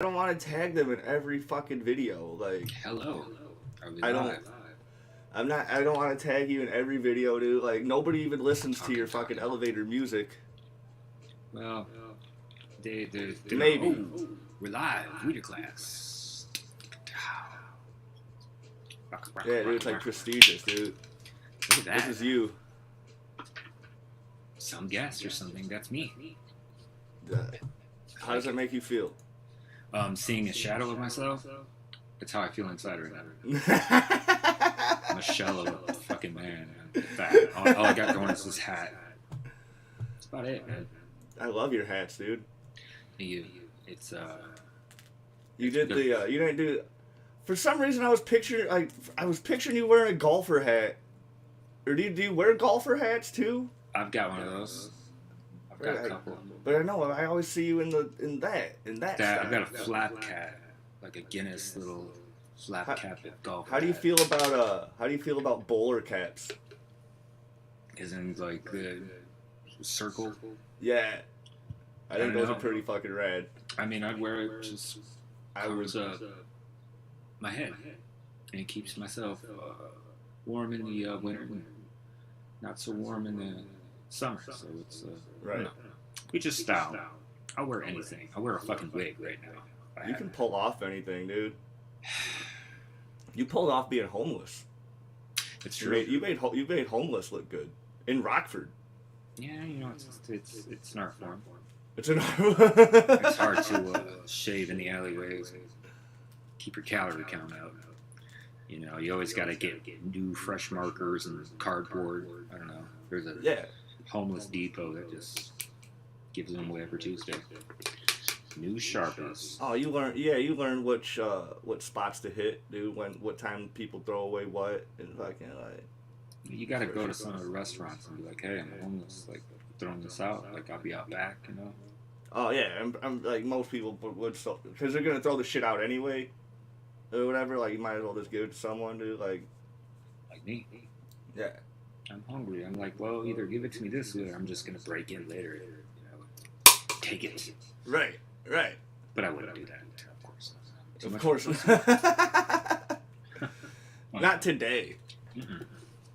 don't want to tag them in every fucking video. Like, Hello. Are we I don't. live? I'm not. I don't want to tag you in every video, dude. Like, nobody even listens to your fucking Talking. elevator music. Well, they Maybe. oh, we're live. WeinerCast. Yeah, dude. It's like prestigious, dude. Look at that. This is you. Some guest or something. That's me. How does that make you feel? Seeing a shadow of myself. That's how I feel inside right now. I'm a shell of a fucking man. All I got going is this hat. That's about it, man. I love your hats, dude. It's You did the. You didn't do. For some reason, I was picturing you wearing a golfer hat. Or do you wear golfer hats too? I've got one of those. I've got a couple. But I know I always see you in that style. I've got a flap cap, like a Guinness little flap cap at golf. How do you feel about bowler caps? Isn't like the circle? Yeah, I think those know. are pretty fucking rad. I mean, I'd wear it just covers up my head, and it keeps myself warm in the winter, and not so warm in the summer. So it's right. You know, we just style. I'll wear anything. I'll wear a fucking wig right now. You can pull off anything, dude. You pulled off being homeless. It's true. You made homeless look good in Rockford. Yeah, you know, it's an art form. It's an It's hard to shave in the alleyways and keep your calorie count out. You know, you always got to get new fresh markers and cardboard. I don't know. There's a homeless depot that just gives them away every Tuesday. New sharpness. Oh, you learn which what spots to hit, dude. What time people throw away what, and fucking like. You got to go to some of the restaurants and be like, "Hey, I'm homeless. Like, throwing this out. Like, I'll be out back." You know. Oh yeah, I'm like most people would, because they're gonna throw the shit out anyway, or whatever. Like, you might as well just give it to someone, dude. Like me. Yeah. I'm hungry. I'm like, well, either give it to me this way, or I'm just gonna break in later. You know, take it. Right. But I wouldn't do that, of course. Not today. Mm-mm.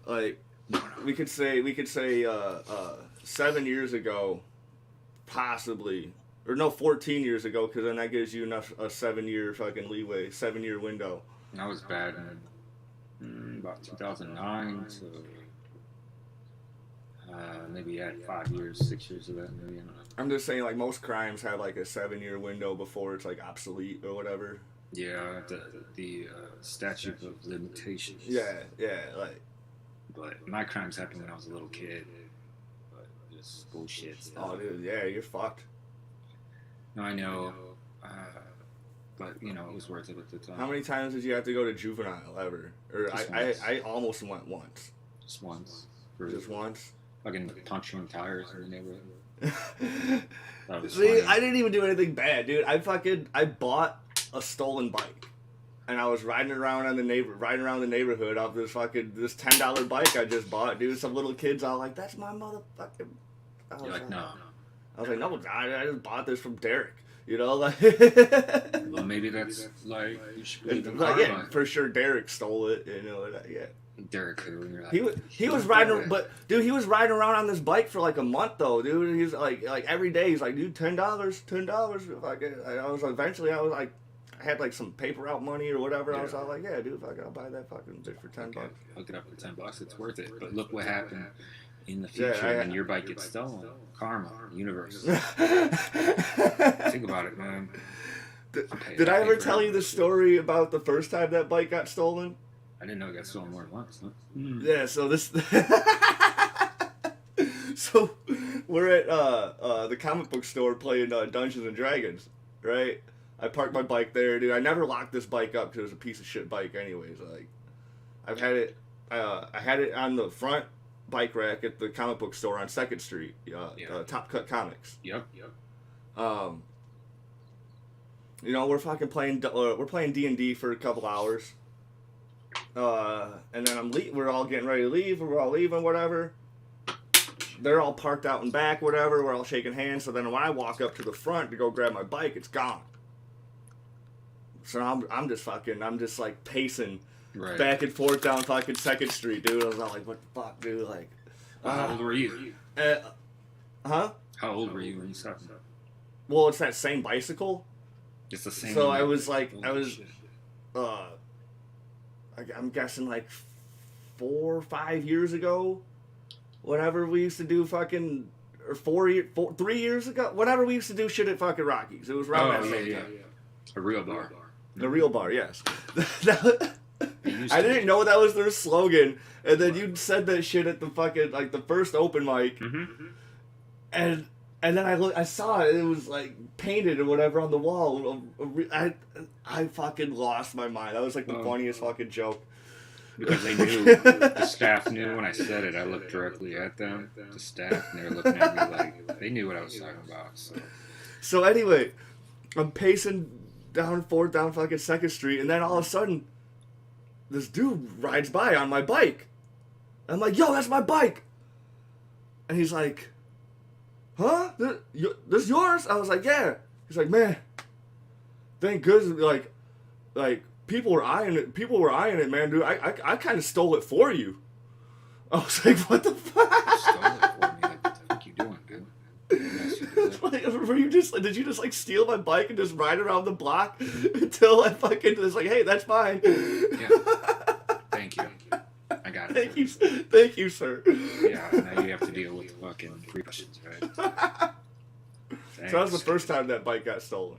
Like, we could say 7 years ago, possibly, or no, 14 years ago, because then that gives you enough a 7-year fucking leeway, 7-year window. I was bad in about 2009, so maybe I had 5 years, 6 years of that, maybe. I don't know. I'm just saying, like, most crimes have like a 7-year window before it's like obsolete or whatever. Yeah, the statute of limitations. Yeah, like. But my crimes happened when I was a little kid. But just bullshit stuff. Oh, dude, yeah, you're fucked. No, I know. But, you know, it was worth it at the time. How many times did you have to go to juvenile ever? Or I almost went once. Just once. Just once? Fucking puncturing tires in the neighborhood. See, I didn't even do anything bad, dude. I bought a stolen bike. And I was riding around the neighborhood off this $10 bike I just bought, dude. Some little kids all like, "That's my motherfucking." You're like, no. I was like, "No, I just bought this from Derek." You know, like. Well, maybe that's like you should believe in like, karma. yeah, for sure, Derek stole it. You know, yeah. Derek who? And you're like, he was riding, but dude, he was riding around on this bike for like a month though, dude. He's like every day he's like, "Dude, $10." Like, I was like. I had like some paper out money or whatever. Yeah. I was all like, "Yeah, dude, I'll buy that fucking bitch for $10." Hook it up for $10. It's worth it. But look what happened in the future when your bike gets stolen. Karma, universe. Think about it, man. Did I ever tell you the story about the first time that bike got stolen? I didn't know it got stolen more than once. Huh? Yeah. So this. So we're at the comic book store playing Dungeons and Dragons, right? I parked my bike there, dude. I never locked this bike up because it was a piece of shit bike anyways. Like, I had it on the front bike rack at the comic book store on 2nd Street, Top Cut Comics. Yep. You know, we're playing D&D for a couple hours. And then we're all getting ready to leave, we're all leaving, whatever. They're all parked out in back, whatever, we're all shaking hands. So then when I walk up to the front to go grab my bike, it's gone. So I'm just like pacing Right. back and forth down fucking 2nd Street, dude. I was like, what the fuck, dude? Like, How old were you? Huh? How old were you when you saw that? Well, it's that same bicycle. It's the same. So I was like, Holy shit. I'm guessing like 4 or 5 years ago, whenever we used to do fucking, or 3 years ago, whenever we used to do shit at fucking Rockies. It was around that same time. A real bar. The real bar, yes. I didn't know that was their slogan, and then you said that shit at the fucking, like, the first open mic, and then I saw it, it was, like, painted or whatever on the wall. I fucking lost my mind. That was, like, the funniest fucking joke. Because they knew, the staff knew when I said it, I looked directly at them, the staff, and they were looking at me like, they knew what I was talking about, So anyway, I'm pacing down fucking 2nd Street, and then all of a sudden, this dude rides by on my bike. I'm like, yo, that's my bike. And he's like, huh? This yours? I was like, yeah. He's like, man, thank goodness, like, people were eyeing it, man, dude. I kind of stole it for you. I was like, what the fuck? You stole it for me. Like, what the fuck you doing, dude? Like, did you just like steal my bike and just ride around the block until I fucking was like, hey, that's mine. Yeah. Thank you. I got it. Thank you, sir. Yeah, now you have to deal with the fucking repercussions, right? So that was the first time that bike got stolen.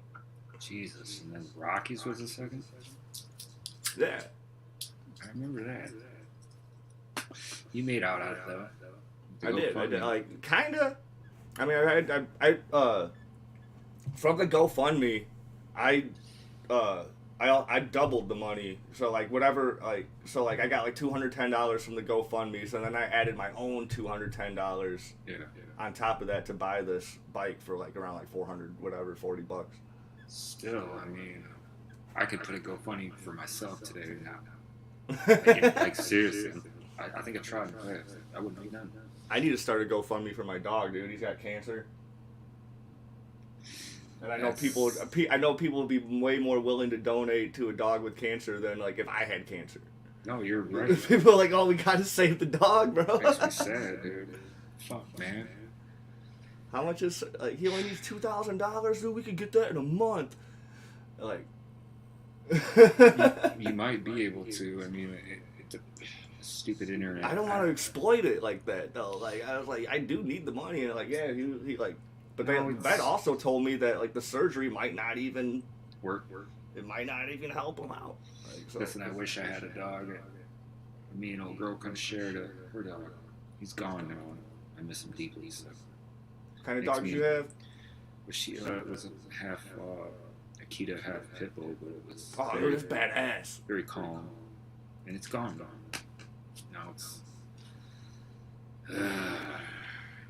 Jesus. And then Rockies was the second? Yeah. I remember that. You made out on it, though. I did. Like, kinda. I mean, I from the GoFundMe, I doubled the money. So like whatever, like I got like $210 from the GoFundMe. So then I added my own $210 on top of that to buy this bike for like around like $40 bucks. Still, I mean, I could put a GoFundMe for myself today now. Like seriously, I think I tried in class. I wouldn't be done. I need to start a GoFundMe for my dog, dude. He's got cancer. And I know people would be way more willing to donate to a dog with cancer than like if I had cancer. No, you're right. People are like, oh, we gotta save the dog, bro. Makes me sad, dude. Fuck, man. How much is like he only needs $2,000, dude? We could get that in a month. Like, you might be able to. I mean, it's a stupid internet. I don't want to exploit it like that though. Like I was like, I do need the money, and like, yeah, he like. But that also told me that like the surgery might not even work. It might not even help him out. Like, so. Listen, I wish I had a dog. Me and old girl couldn't share her dog. He's gone now. I miss him deeply. So. What kind of dog you have? Well, she was a half Akita, half pit bull, but it was it was badass. Very calm, and it's gone. Now it's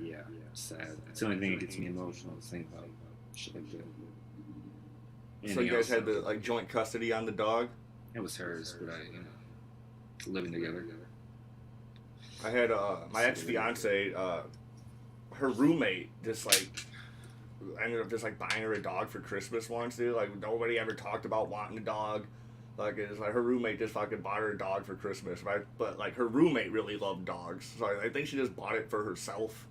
yeah, sad. It's the only thing that gets me emotional. To think about shit like that. So you guys had the like joint custody on the dog? It was hers, but living together. I had my ex-fiance, her roommate just like ended up just like buying her a dog for Christmas once, dude. Like nobody ever talked about wanting a dog. Like it's like her roommate just fucking bought her a dog for Christmas, right? But like her roommate really loved dogs, so I think she just bought it for herself.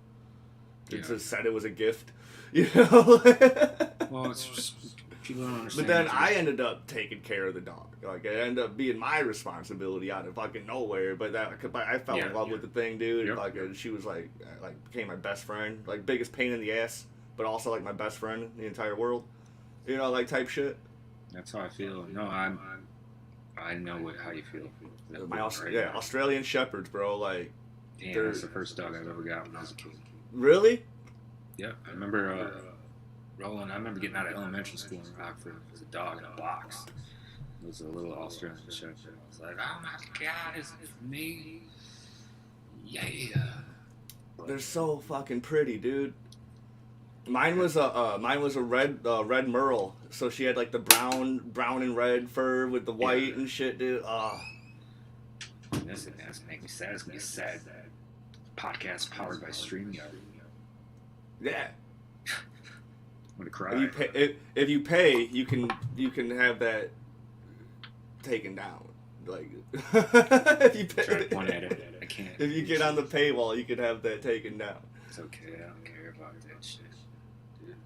It just said it was a gift, you know. Well, it's just people don't understand. But then I ended up taking care of the dog. Like it ended up being my responsibility out of fucking nowhere. But I fell in love with the thing, dude. Yep. Like she was like became my best friend. Like biggest pain in the ass, but also like my best friend in the entire world. You know, like type shit. That's how I feel. No, I know how you feel. Australian Shepherds, bro. Like, damn, that's the first dog I've ever got when I was a kid. Really? Yeah, I remember rolling. I remember getting out of elementary school in Rockford. There was a dog in a box. It was a little Australian Shepherd. I was like, oh my god, is it me? Yeah. They're so fucking pretty, dude. Mine was a red merle, so she had like the brown and red fur with the white and shit, dude. This is gonna make me sad. It's gonna be a sad podcast powered by StreamYard. Yeah. I'm gonna cry. If you pay, you can have that taken down. Like, if you Try to point at it. I can't. if you get on the paywall, you can have that taken down. It's okay. I don't care about that shit. Dude,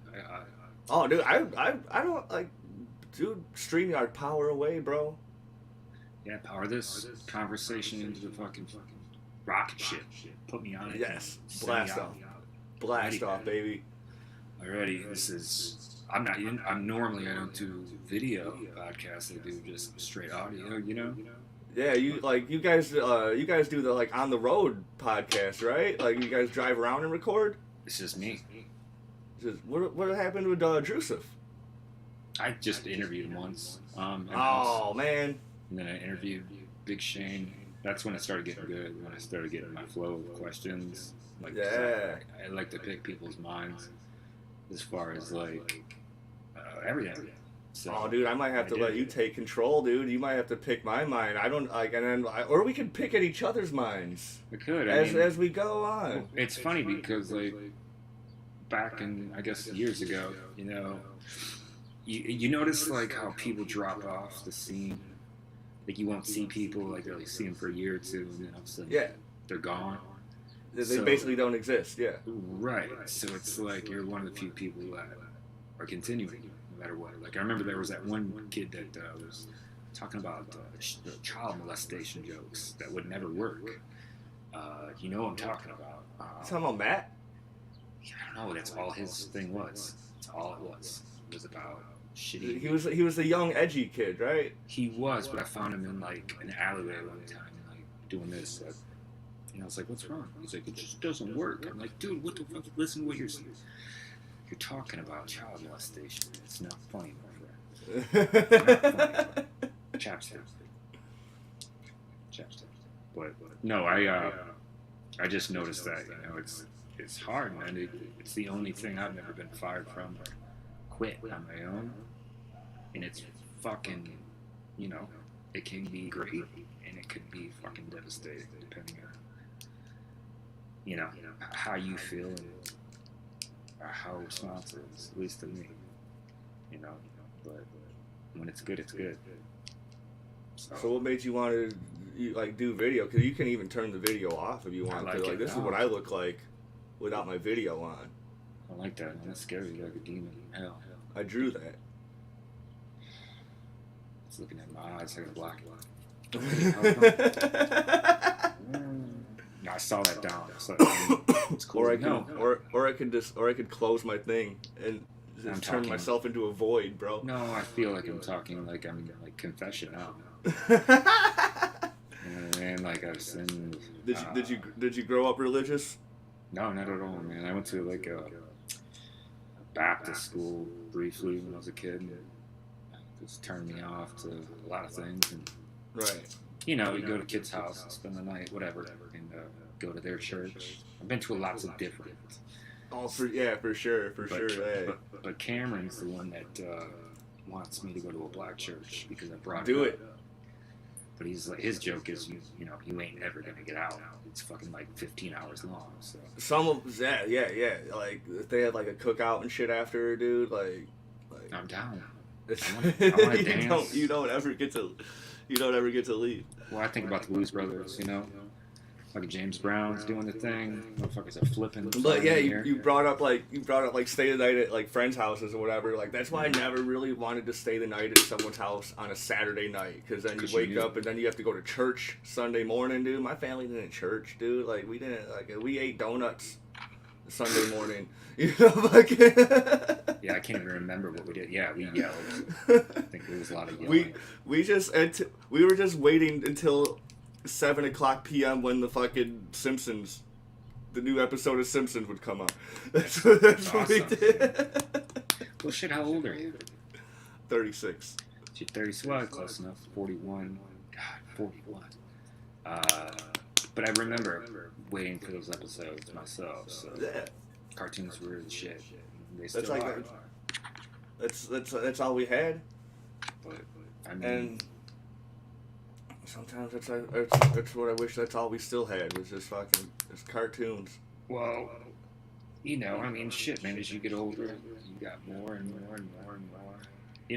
Oh, dude, I don't like, dude. StreamYard, power away, bro. yeah, power this conversation into the fucking rocket ship. Put me on it. Yes, Send blast me off, out. blast off, baby. Alrighty, this is. I'm not. I'm normally I don't do video podcasts. I do just straight audio. You know. Yeah, you guys do the like on the road podcast, right? Like you guys drive around and record. It's just me. What happened with Drusif? I just interviewed him once. Oh man. And then I interviewed Big Shane. That's when it started getting good. When I started getting my flow of questions. Like, yeah. I like to pick people's minds as far as like everything. So, oh, dude, I might have to let you take control, dude. You might have to pick my mind. I don't like, or we can pick at each other's minds. We could as we go on. Well, it's funny because like back in I guess years ago, you know, you notice like how people drop off the scene. Like you won't see people like really see them for a year or two, and then all of a sudden they're gone. They basically don't exist. Yeah. Right. So it's like you're one of the few people that are continuing. No matter what. Like I remember there was that one kid that was talking about child molestation jokes that would never work. You know what I'm talking about. Talking about Matt? I don't know. That's all his thing was. That's all it was. It was about shitty. He was the young edgy kid, right? He was, but I found him in like an alleyway one time, like doing this. And I was like, "What's wrong?" He's like, "It just doesn't work." I'm like, "Dude, what the fuck? Listen to what you're saying. You're talking about child molestation. It's not funny, my friend. Not funny. Chapstick. But no, I just noticed that it's hard, man. It's the only thing I've never been fired from or quit on my own, and it's fucking, it can be great and it could be fucking devastating depending on how you feel and how responsive it is, at least to me, but when it's good, it's good. So what made you want to do video? Because you can even turn the video off if you want to. Like, this is what I look like without my video on. I like that, man. That's scary, like a demon. Hell. I drew that. It's looking at my eyes like a black line. I saw that down. So, it's cool. Or I could close my thing and just turn myself into a void, bro. No, I feel like I'm talking like I'm like confession now. And like I've sinned. Did you grow up religious? No, not at all, man. I went to like a Baptist school briefly when I was a kid. And it just turned me off to a lot of things. And, right. You go to kids' house and spend the night, whatever, and go to their church. I've been to lots of different. Oh, for sure. Yeah. But Cameron's the one that wants me to go to a black church because I brought Do it it. up. But he's like, his joke is, you ain't ever gonna get out. It's fucking like 15 hours long. So some of yeah. Like if they had like a cookout and shit after, dude. Like I'm down. I want to dance. You don't ever get to leave. Well, I think about the Blues Brothers, like James Brown's doing the thing. Motherfuckers are flipping. But yeah, you brought up like stay the night at like friends' houses or whatever. Like that's why I never really wanted to stay the night at someone's house on a Saturday night, because then you wake up and then you have to go to church Sunday morning, dude. My family didn't church, dude. Like we we ate donuts Sunday morning. Like yeah, I can't even remember what we did. Yeah, we yelled. I think there was a lot of yelling. We were just waiting until 7:00 p.m. when the fucking Simpsons, the new episode of Simpsons would come on. That's what we did. Well, shit, how old are you? 36. You're 36, close enough. 41. God, 41. But I remember waiting for those episodes myself. So yeah. Cartoons were the shit. They That's still are. That's all we had. But I mean. And sometimes that's what I wish. That's all we still had was just cartoons. Well, I mean, shit, man. As you get older, you got more and more and more and more.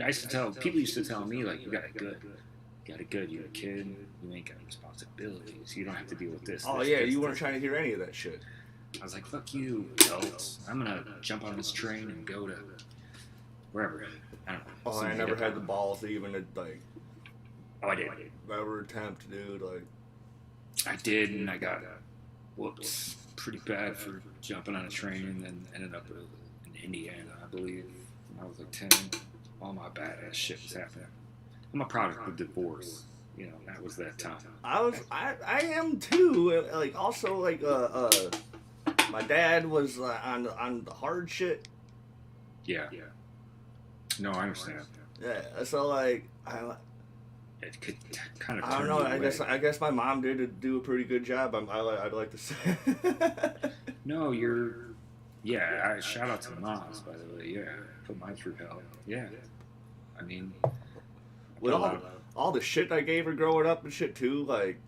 I used to tell people used to tell me like, you got it good. got it good. You're a kid. You ain't got responsibilities. You don't have to deal with this. Oh this, yeah, this, you weren't this. trying to hear any of that shit. I was like, fuck you, adults. I'm gonna jump on this train and go to wherever. I don't know. Oh, I never had the balls to even like. Oh, I did. Never attempt, dude. Like. I did, and I got whoops pretty bad for jumping on a train, and then ended up in Indiana, I believe. When I was like 10. All my badass shit was happening. I'm a product of divorce. You know, that was that time. I am too. Like also like my dad was on the hard shit. Yeah. No, I understand. Yeah. So like It could kind of. I don't know. I guess my mom did do a pretty good job. I'd like to say. No, you're. Yeah, shout out to moms, by the way. Yeah, put mine through hell. Yeah, I mean, with all the shit I gave her growing up and shit too, like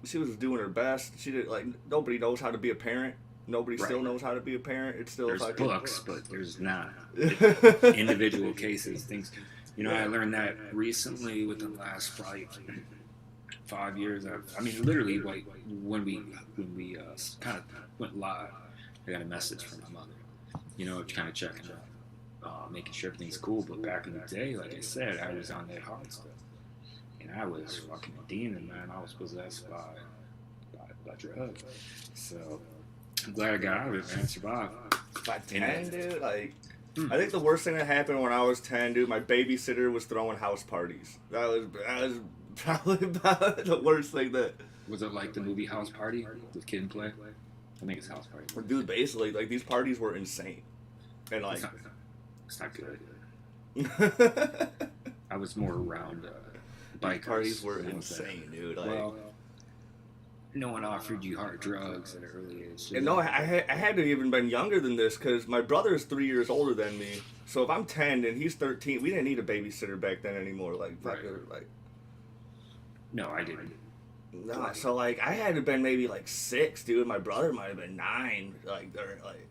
she was doing her best. She did like nobody knows how to be a parent. Nobody still knows how to be a parent. It's still there's books, but there's not individual cases. Things, you know, I learned that recently within the last probably 5 years. I mean, literally, like when we kind of went live, I got a message from my mother. You know, kind of checking up, making sure everything's cool. But back in the day, like I said, I was on that hard stuff, and I was fucking a demon, man. I was possessed by drugs. So I'm glad I got out of it, man. I survived. By 10, dude, like. I think the worst thing that happened when I was 10, dude, my babysitter was throwing house parties. That was probably about the worst thing that... Was it like the movie House Party with Kid and Play? I think it's House Party. Dude, basically, like, these parties were insane. And, like... It's not good. I was more around bikers. Parties were insane, dude. Like, well, no one offered you hard drugs at an early age. And no, I had to even been younger than this because my brother is 3 years older than me. So if I'm 10 and he's 13, we didn't need a babysitter back then anymore. Like, like. No, I didn't. No, so like I had to been maybe like 6, dude. My brother might have been 9. Like they're like.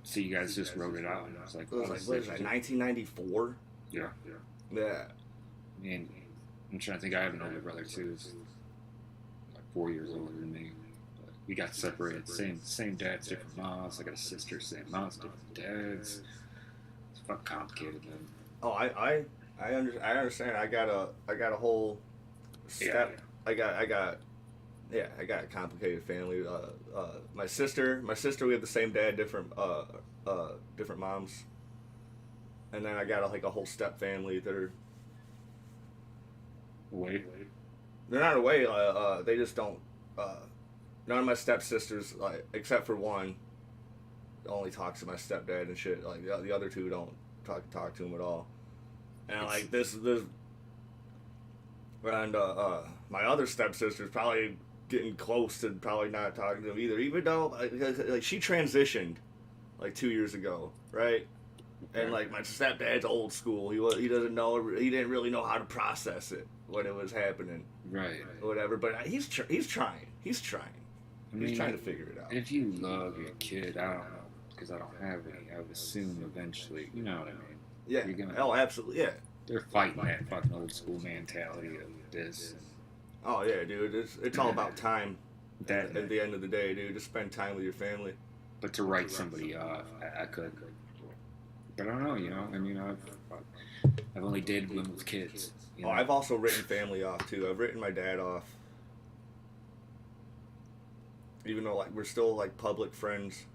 So you guys just wrote it out, and I was like, what is that? 1994. Yeah. Yeah. And I'm trying to think. I have an older brother too. He's like 4 years older than me. But we got separated. Same dads, different moms. I got a sister, same moms, different dads. It's fucking complicated, man. Oh, I understand. I got a whole step. Yeah. I got a complicated family. My sister, we have the same dad, different moms. And then I got a whole step family that are Away. They're not away. They just don't. None of my stepsisters, like except for one, only talks to my stepdad and shit. Like the other two don't talk to him at all. And like this, and my other stepsister's probably getting close to probably not talking to him either. Even though like she transitioned like 2 years ago, right? And like my stepdad's old school. He didn't really know how to process it when it was happening, right? Or whatever. But he's trying. He's trying to figure it out. If you love your kid, I don't know, because I don't have any. I would assume eventually, you know what I mean? Yeah. You're gonna, oh, absolutely. Yeah. They're fighting that fucking old school mentality of this. Oh yeah, dude. It's all about time. That at the end of the day, dude, just spend time with your family. But to write somebody off, I could. But I don't know, you know. I mean, I've only dated women with kids. You know? I've also written family off too. I've written my dad off. Even though like we're still like public friends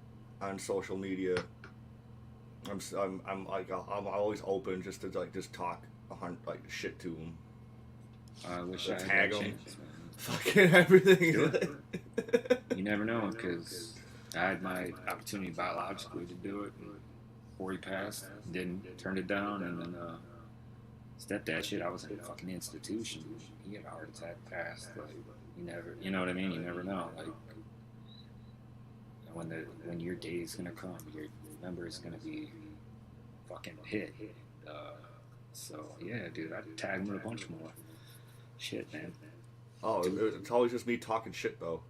on social media, I'm always open just to talk like shit to him. I wish I tag had him. chance, man. Fucking everything. Do it. You never know, because I had my opportunity biologically to do it before he passed. Turned it down, and then stepdad shit. I was in a fucking institution. He had a heart attack, passed. Like you know what I mean? You never know. Like when your day is gonna come, your number is gonna be fucking hit. So yeah, dude, I'd tag him with a bunch more. Shit, man. Oh, it's always just me talking shit though.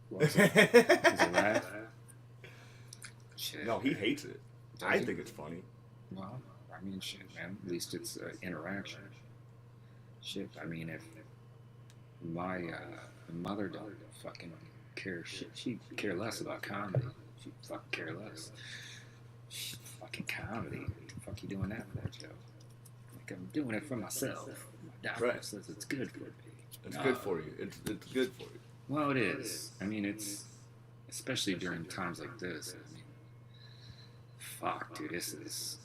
Was it laugh? Shit. No, he hates it. I think it's funny. Well, I mean, shit, man. At least it's interaction. Shit, I mean, if my mother don't fucking care shit, she'd care less about comedy. She'd fucking care less. Fucking comedy. What the fuck you doing that for, Joe? Like, I'm doing it for myself. My doctor says it's good for me. It's good for you. It's good for you. Well, it is. I mean, it's especially during times like this. I mean, fuck, dude, this is.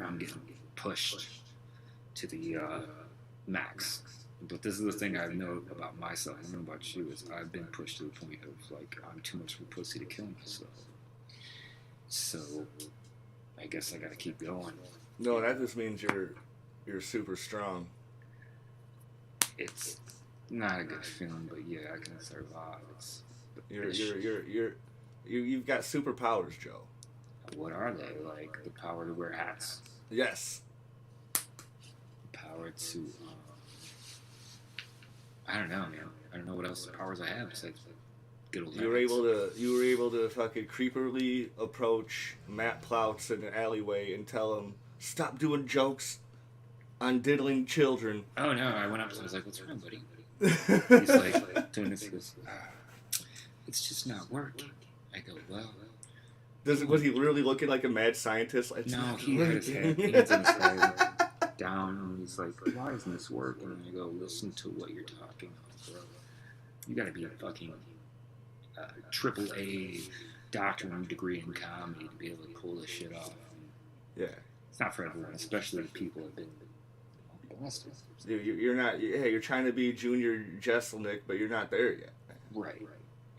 I'm getting pushed to the max. But this is the thing I know about myself. I don't know about you. Is I've been pushed to the point of like I'm too much of a pussy to kill myself. So I guess I gotta keep going. No, that just means you're super strong. It's not a good feeling, but yeah, I can survive. You've got superpowers, Joe. What are they? Like the power to wear hats. Yes. Power to. I don't know, man. I don't know what else powers I have besides good old. You were able to fucking creepily approach Matt Plouts in an alleyway and tell him, "Stop doing jokes on diddling children." Oh no! I went up to him. I was like, "What's wrong, buddy?" He's like doing this. He goes, "It's just not working." I go, "Well." Was he really looking like a mad scientist? No, he had his hands in his head down, and he's like, "Why isn't this working?" And I go, "Listen to what you're talking about, bro. You gotta be a fucking AAA doctorate degree in comedy to be able to pull this shit off." Yeah. It's not for everyone, especially if people have been blessed. You're not. Yeah, you're trying to be Junior Jesselnick, but you're not there yet. Right.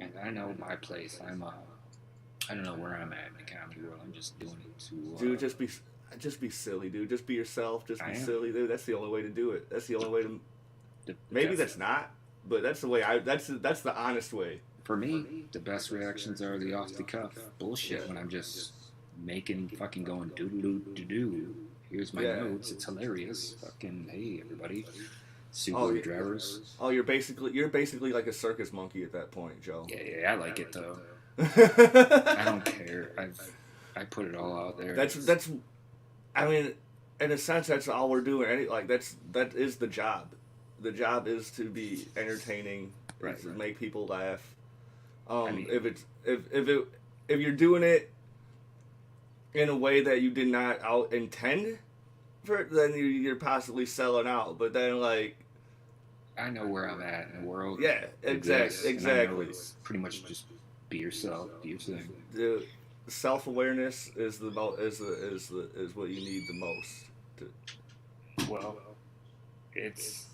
And I know my place. I don't know where I'm at in the comedy world. I'm just doing it to. Dude, just be silly, dude. Just be yourself. Just be silly, dude. That's the only way to do it. That's the only way to. Maybe that's not, but that's the way That's the honest way. For me, the best reactions are the off the cuff bullshit when I'm just making fucking going doo-doo-doo-doo-doo. Here's my notes. It's hilarious. Fucking hey everybody. Subaru drivers. Oh, you're basically like a circus monkey at that point, Joe. Yeah, I like it though. I don't care. I put it all out there. That's. I mean, in a sense, that's all we're doing. That is the job. The job is to be entertaining, to make people laugh. If you're doing it in a way that you did not intend for it, then you're possibly selling out. But then I know where I'm at in the world. Yeah, exactly. It's pretty much just be yourself, do your thing. Dude, self-awareness is what you need the most. Well, it's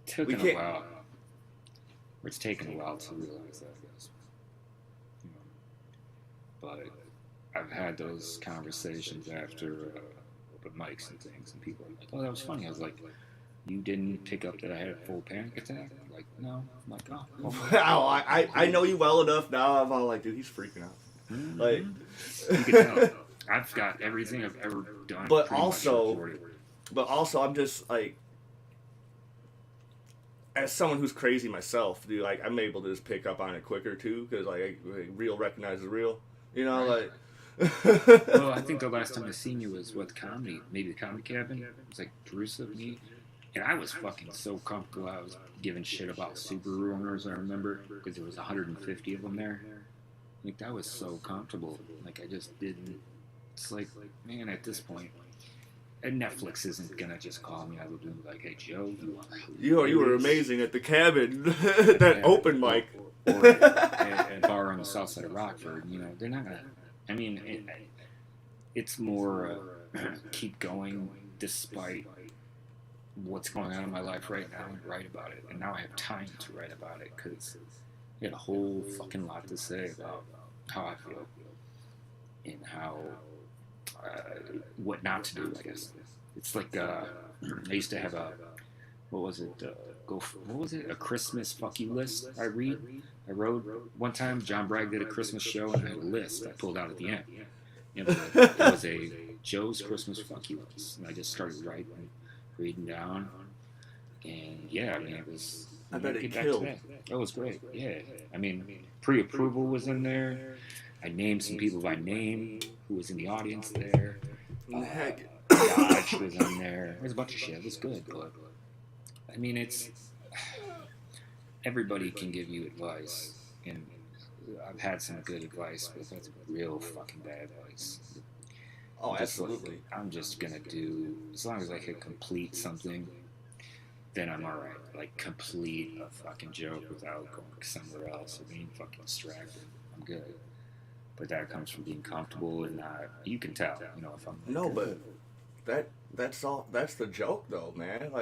taken a while. It's taken a while to realize that, guys. But I've had those conversations after open mics and things, and people are like, "Oh, that was funny." I was like, "You didn't pick up that I had a full panic attack?" I'm like, no. I'm like, oh. Wow, I know you well enough now. I'm all like, dude, he's freaking out. Mm-hmm. Like, you can tell. I've got everything I've ever done. But also, I'm just like, as someone who's crazy myself, dude, like I'm able to just pick up on it quicker too, because real recognizes real. You know, right. Well, I think the last time I seen you was with comedy, maybe the Comedy Cabin. It was like Teresa, me. And I was fucking so comfortable. I was giving shit about Subaru owners, I remember, because there was 150 of them there. Like, that was so comfortable. Like, I just didn't. It's like, man, at this point, and Netflix isn't gonna just call me out of the blue like, "Hey, Joe, you were amazing at the cabin, that open mic, or a bar on the south side of Rockford." You know, they're not gonna. I mean, it's more keep going despite what's going on in my life right now and write about it. And now I have time to write about it because I got a whole fucking lot to say about how I feel and how what not to do, I guess. It's like I used to have a a Christmas fuck you list I wrote one time. John Bragg did a Christmas show and I had a list I pulled out at the end. It was a Joe's Christmas fuck you list, and I just started reading down, and yeah, I mean it was. I bet it killed. That was great. Yeah, I mean pre-approval was in there. I named some people by name who was in the audience there. Heck, Dodge was on there. There's a bunch of shit. It was good, but I mean, it's everybody can give you advice, and I've had some good advice, but that's real fucking bad advice. Oh, absolutely. I'm just gonna do, as long as I can complete something, then I'm alright. Like, complete a fucking joke without going somewhere else or being fucking distracted. I'm good. But that comes from being comfortable and not, you can tell, you know, if I'm like, No, but that's all. That's the joke, though, man.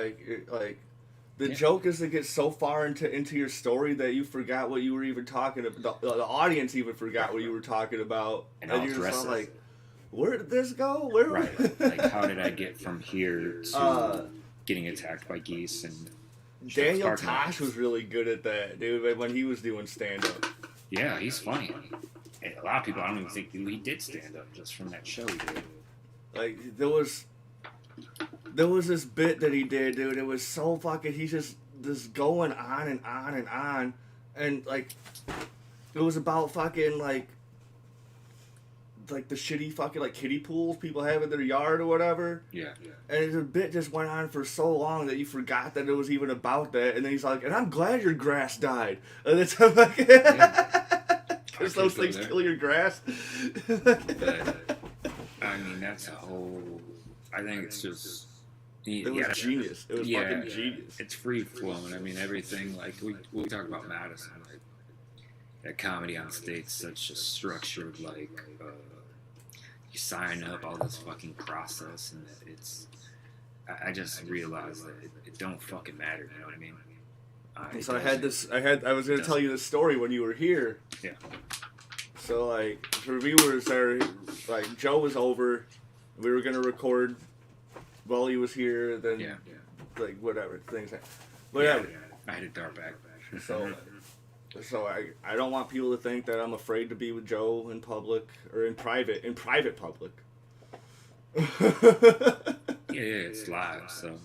The joke is to get so far into your story that you forgot what you were even talking about. The audience even forgot what you were talking about, and I'll you're dress just it. like, where did this go? Where? Right. Like, how did I get from here to getting attacked by geese and Daniel Tosh was really good at that, dude, when he was doing stand-up. Yeah, he's funny. And a lot of people, I don't even think he did stand-up just from that show he did. Like, there was this bit that he did, dude. It was so fucking, he's just going on and on and on. And, like, it was about fucking, like the shitty fucking, like, kiddie pools people have in their yard or whatever. Yeah. And the bit just went on for so long that you forgot that it was even about that. And then he's like, and I'm glad your grass died. And it's like, because those things kill your grass. But, I mean, that's a whole, I think it's just, it was genius. It was fucking genius. It's free flowing. I mean, everything, like, we talk about Madison, like, that comedy on stage, such a structured, like, you sign up, all this fucking process, and it's, I just realized that it don't fucking matter, you know what I mean? So I was going to tell you this story when you were here. Yeah. So, like, for viewers, like, Joe was over, we were going to record while he was here, then, like, whatever, things like, whatever. Yeah, I had a dart back. So I don't want people to think that I'm afraid to be with Joe in public or in private public. Yeah, it's live, so.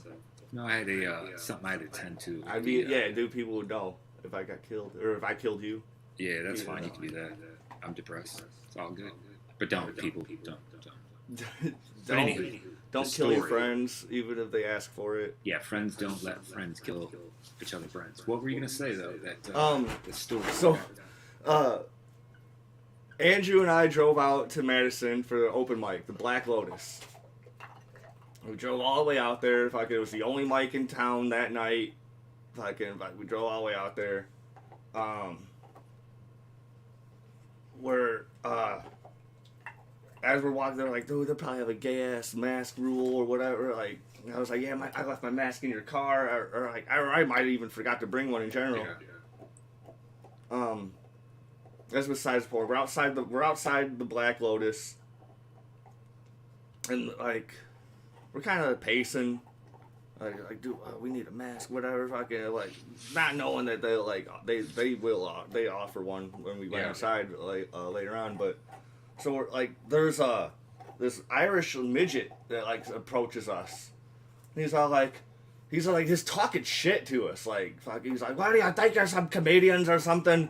No, I had something I had to attend to. I mean, dude, people would know if I got killed or if I killed you. Yeah, that's fine. You can do that. I'm depressed. It's all good. But don't, people, don't. Don't kill your friends, even if they ask for it. Yeah, friends don't let friends kill each other friends. What were you gonna say though? That the story. So, Andrew and I drove out to Madison for the open mic, the Black Lotus. We drove all the way out there. It was the only mic in town that night. We drove all the way out there. As we're walking there, like, dude, they'll probably have a gay-ass mask rule or whatever. Like, I was like, yeah, I left my mask in your car. Or I might have even forgot to bring one in general. Yeah. That's besides the point. We're outside the Black Lotus. And, like, we're kind of pacing. Like, dude, we need a mask, whatever. Fucking, like, not knowing that they offer one when we went outside, like, later on, but. So we're like, there's this Irish midget that like approaches us. And he's like talking shit to us. Like, fuck, he's like, why do you think you're some comedians or something?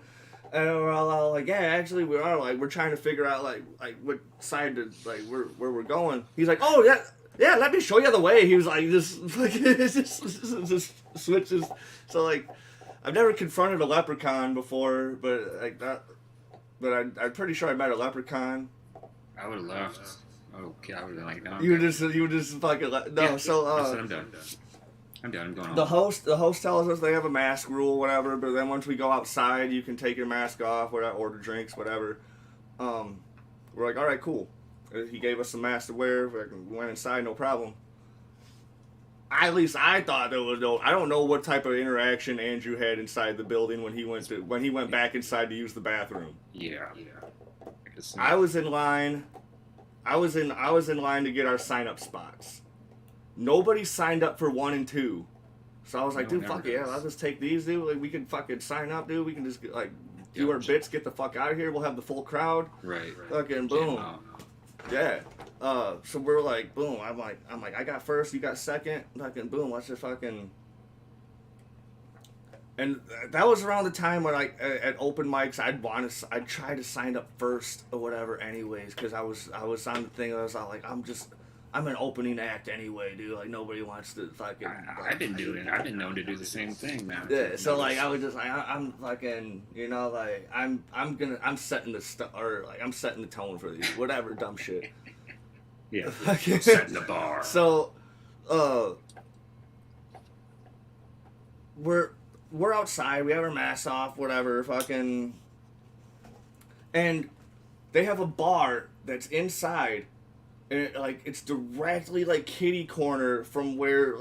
And we're all like, yeah, actually we are. Like, we're trying to figure out like what side to like where we're going. He's like, oh yeah, let me show you the way. He was like, just switches. So like, I've never confronted a leprechaun before, but like that. But I'm pretty sure I met a leprechaun. I would have left. Okay, I would have like, no. You would just fucking no. Yeah, so I'm done. I'm going on. The host tells us they have a mask rule, whatever. But then once we go outside, you can take your mask off, order drinks, whatever. We're like, all right, cool. He gave us some masks to wear. We went inside, no problem. At least I thought there was no. I don't know what type of interaction Andrew had inside the building when he went back inside to use the bathroom. Yeah. I was in line. I was in line to get our sign-up spots. Nobody signed up for 1 and 2, so I was like, dude, fuck it, yeah, let's just take these, dude. Like, we can fucking sign up, dude. We can just like do our bits, get the fuck out of here. We'll have the full crowd. Right. Fucking boom. Yeah. So we're like, boom. I'm like, I got first, you got second. Fucking boom. Let's just fucking. And that was around the time when at open mics I'd try to sign up first or whatever, anyways, because I was on the thing. I was like, I'm an opening act anyway, dude. Like nobody wants to fucking. I've been doing it. I've been known to do the same thing, man. Yeah, so like I was just like I'm fucking, you know, like I'm setting I'm setting the tone for these whatever dumb shit. Yeah, setting the bar. So, we're outside. We have our masks off, whatever, fucking, and they have a bar that's inside. And it's directly like kitty corner from where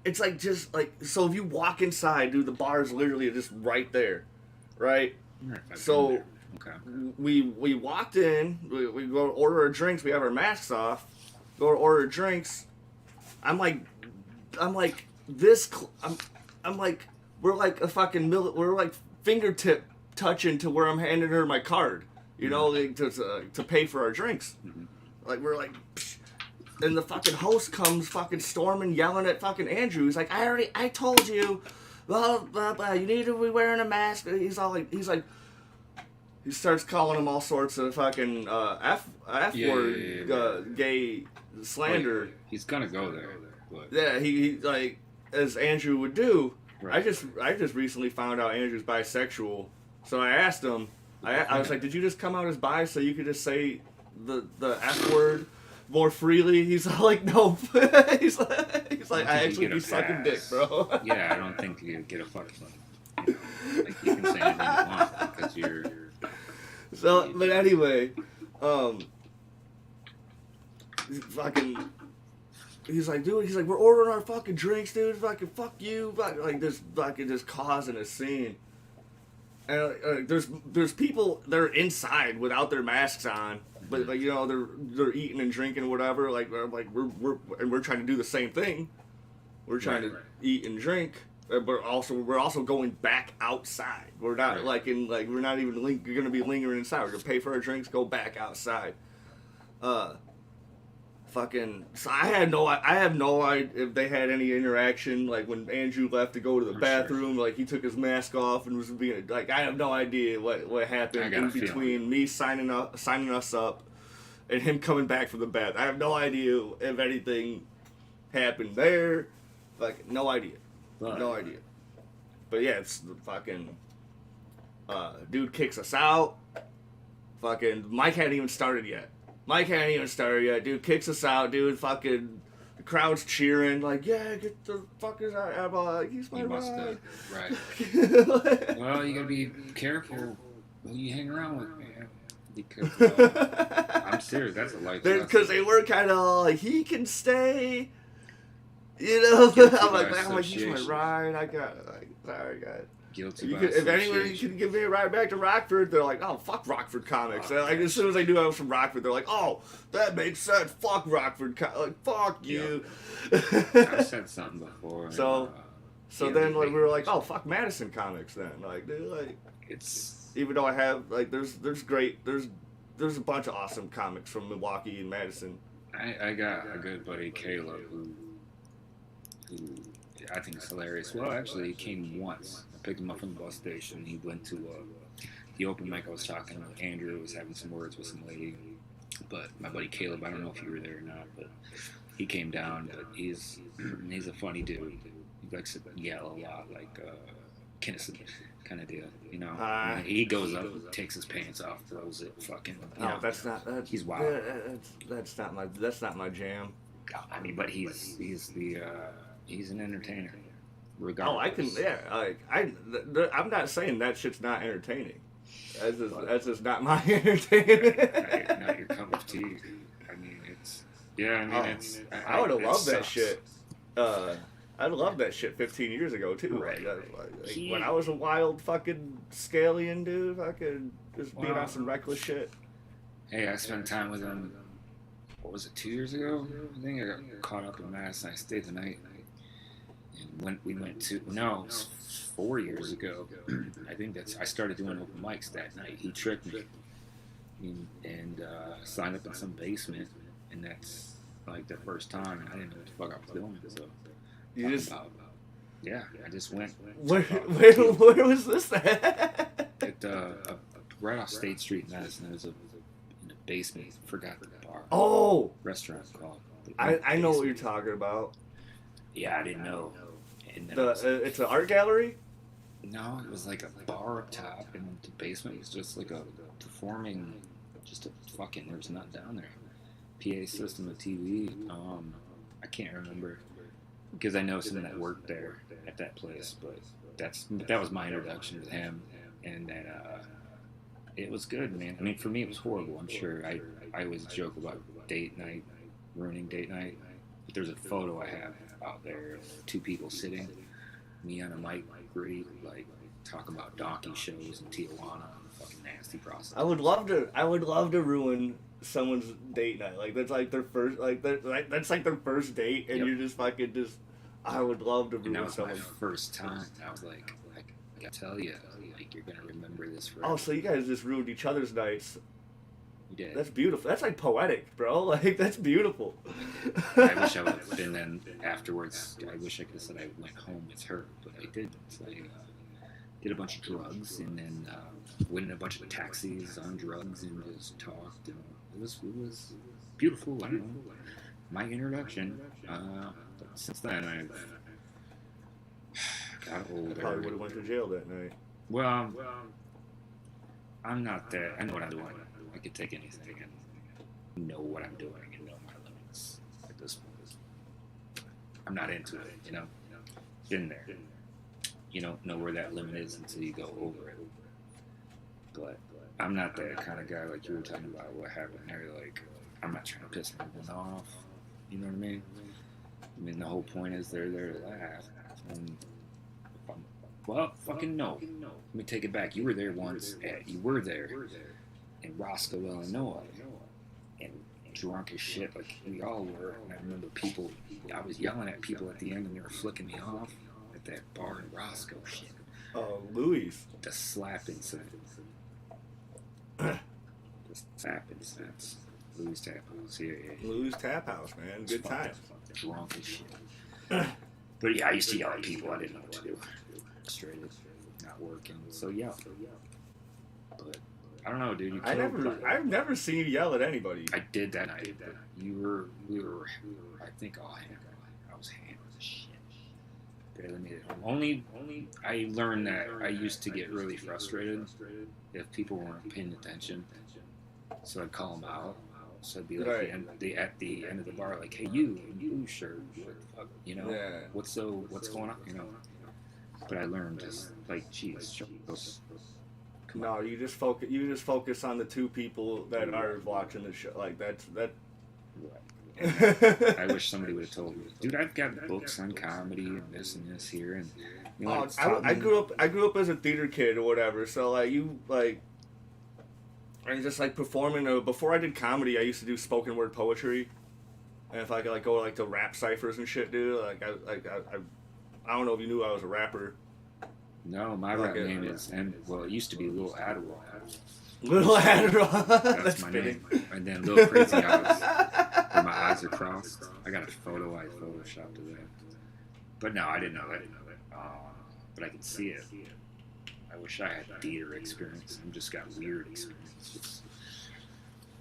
it's like just like so if you walk inside, dude, the bar is literally just right there, right? So okay. we walked in, we go to order our drinks, we have our masks off, go to order drinks. I'm like we're like a fucking we're like fingertip touching to where I'm handing her my card, you know, like, to pay for our drinks. Mm-hmm. Like, we're like, psh. And the fucking host comes fucking storming, yelling at fucking Andrew. He's like, I told you, blah, blah, blah, you need to be wearing a mask. He starts calling him all sorts of fucking F word, gay slander. Well, he's gonna go there. But... Yeah, he like, as Andrew would do. Right. I just recently found out Andrew's bisexual. So I asked him, I was like, did you just come out as bi so you could just say the F word more freely? He's like, no. he's like, I actually be sucking dick, bro. Yeah, I don't think you get a fucking, you know, like you can say anything you want because you're. So, but anyway, fucking, he's like, dude, we're ordering our fucking drinks, dude. Fucking fuck you, like this, fucking just causing a scene. And there's people that are inside without their masks on, but like, you know, they're eating and drinking or whatever. Like we're trying to do the same thing. We're trying to eat and drink, but we're also going back outside. We're not we're not even gonna be lingering inside. We're gonna pay for our drinks, go back outside. So I have no idea if they had any interaction, like when Andrew left to go to the bathroom, sure. Like he took his mask off and was being like, I have no idea what happened in between me signing us up and him coming back from the bath. I have no idea if anything happened there, like no idea. But yeah, it's the fucking dude kicks us out. Fucking Mike hadn't even started yet. Dude kicks us out, dude. Fucking the crowd's cheering, like, yeah, get the fuckers out. I'm like, he's my ride. Right. Well, you gotta be careful who you hang around with, man. Because I'm serious, that's a life lesson. Because they were kind of like, he can stay. You know, I'm like, he's my ride. I got, like, sorry, guys. If anyone can give me a ride back to Rockford, they're like, oh, fuck Rockford comics. Like, as soon as they knew I was from Rockford, they're like, oh, that makes sense. Fuck Rockford like, fuck you. I've said something before. So then like, we were like, oh, fuck Madison comics then. Like, dude, like, it's even though I have like, there's a bunch of awesome comics from Milwaukee and Madison. I got a good buddy, Caleb, who I think is hilarious. Well, actually, he came once. Picked him up from the bus station. He went to the open mic I was talking with. Andrew was having some words with some lady. But my buddy Caleb, I don't know if you were there or not, but he came down. But he's a funny dude. He likes to yell a lot, like Kinnison kind of deal, you know. He goes up, takes his pants off, throws it, fucking. That's he's wild. That's not my jam. I mean, but he's an entertainer. Regardless. Oh, I can, yeah. I'm not saying that shit's not entertaining. That's just not my entertainment. Not your cup of tea. I mean, it's. Yeah, I mean, it's. I would have loved that shit. I'd love that shit 15 years ago too. Right. Like when I was a wild fucking scallion dude, I could just beat on some reckless shit. Hey, I spent time with him. What was it? 2 years ago? I think I got caught up in Madison. I stayed the night. And we went to, no, it was 4 years ago. I think I started doing open mics that night. He tricked me and signed up in some basement, and that's like the first time, and I didn't know what the fuck I was doing. So you just, yeah, I just went. Where was this at? Right off State Street in Madison. There was in the basement. Forgot the bar. Oh, restaurant called. I know what you're talking about. Yeah, I didn't know. And then It's an art gallery. no, it was like a bar up top, and the basement was just like a performing, just a fucking. There was nothing down there. PA system, a TV. I can't remember because I know someone that worked there at that place, but that was my introduction to him, and that it was good, man. I mean, for me, it was horrible. I'm sure I always joke about date night, ruining date night. But there's a photo I have out there of two people sitting, me on a mic, gritty, like talk about donkey shows in Tijuana, fucking nasty process. I would love to ruin someone's date night. Like that's like their first that's like their first date, and Yep. you're just fucking just. I would love to And that ruin was my someone. first time. I was like, I gotta tell you, like you're gonna remember this forever. Oh, so you guys just ruined each other's nights. You did. That's beautiful. That's like poetic, bro. Like that's beautiful. I wish I would have been then afterwards. I wish I could have said I went home with her, but I didn't. So I did a bunch of drugs and then went in a bunch of taxis on drugs and just talked. And it was beautiful. I don't know. My introduction. But since then, I've got older. I probably would have went to jail that night. Well, I'm not that. I know what I'm doing. I could take anything and know what I'm doing and know my limits at this point. I'm not into it, you know. Been there. You don't know where that limit is until you go over it. But I'm not that kind of guy like you were talking about what happened there. Like, I'm not trying to piss anyone off. You know what I mean? I mean, the whole point is they're there to laugh. And well, fucking no. Let me take it back. You were there once. You were there in Roscoe, Illinois, and drunk as shit like we all were. And I remember I was yelling at people at the end, and they were flicking me off at that bar in Roscoe. Shit. Louis. The slap incident. The slap incident. Louis Tap House. Yeah. Louis Tap House, man. Good times. Drunk as shit. But yeah, I used to yell at people. I didn't know what to do. Frustrated, not working. So yeah. But I don't know, dude. I've never seen you yell at anybody. I did that night. We were, I think all hammered. I was hammered as shit. Barely made it home. Only I learned that I used to get really frustrated if people weren't paying attention. So I'd call them out. So I'd be like Right. at the end of the bar, like, hey, you in blue shirt, what the fuck, you know, Yeah. what's going on, you know? But I learned just like, geez, come No, on. you just focus on the two people that are watching the show. Like that's. I wish somebody would have told me, dude. I've got books on comedy and this here, and you know, Oh, it's taught I me- grew up as a theater kid or whatever. So I just like performing. Before I did comedy, I used to do spoken word poetry, and if I could like go like to rap ciphers and shit, dude. I don't know if you knew I was a rapper. No, my rap name is, and well, it used to be Little Adderall. Little Adderall. That's my name. And then Little Crazy Eyes, where my eyes are crossed. I got a photo I photoshopped of that. But no, I didn't know that. But I could see it. I wish I had theater experience. I've just got weird experience.